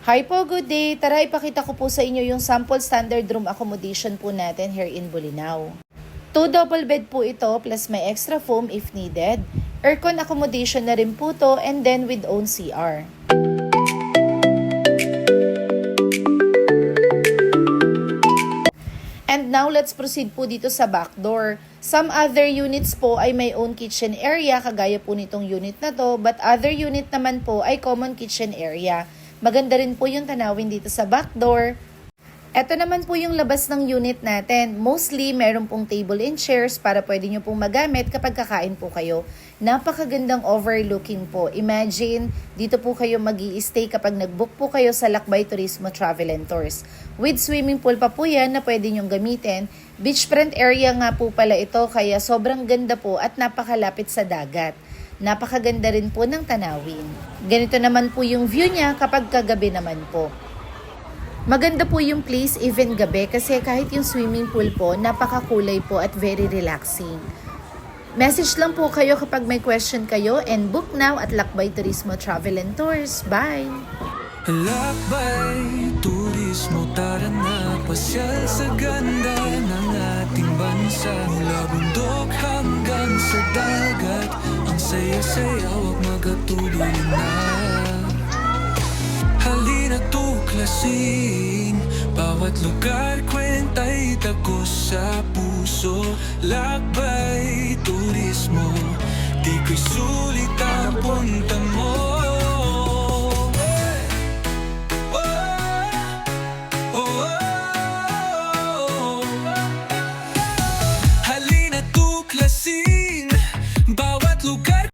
Hi po, good day! Tara ipakita ko po sa inyo yung sample standard room accommodation po natin here in Bolinao. 2 double bed po ito plus may extra foam if needed. Aircon accommodation na rin po to and then with own CR. And now let's proceed po dito sa back door. Some other units po ay may own kitchen area kagaya po nitong unit na to, but other unit naman po ay common kitchen area. Maganda rin po yung tanawin dito sa back door. Ito naman po yung labas ng unit natin. Mostly, meron pong table and chairs para pwede nyo pong magamit kapag kakain po kayo. Napakagandang overlooking po. Imagine, dito po kayo mag-i-stay kapag nag-book po kayo sa Lakbay Turismo Travel and Tours. With swimming pool pa po yan na pwede nyong gamitin. Beachfront area nga po pala ito kaya sobrang ganda po at napakalapit sa dagat. Napakaganda rin po ng tanawin. Ganito naman po yung view niya kapag kagabi naman po. Maganda po yung place even gabi kasi kahit yung swimming pool po, napakakulay po at very relaxing. Message lang po kayo kapag may question kayo and book now at Lakbay Turismo Travel and Tours. Bye! Lakbay Turismo, tara na pasyal sa ganda ng ating bansa. Mula bundok hanggang sa dagat, ang saya-saya, huwag magatuloy na. Halina tuklasin, bawat lugar kwenta'y tagos sa puso. Lakbay Turismo, di ko'y sulit ang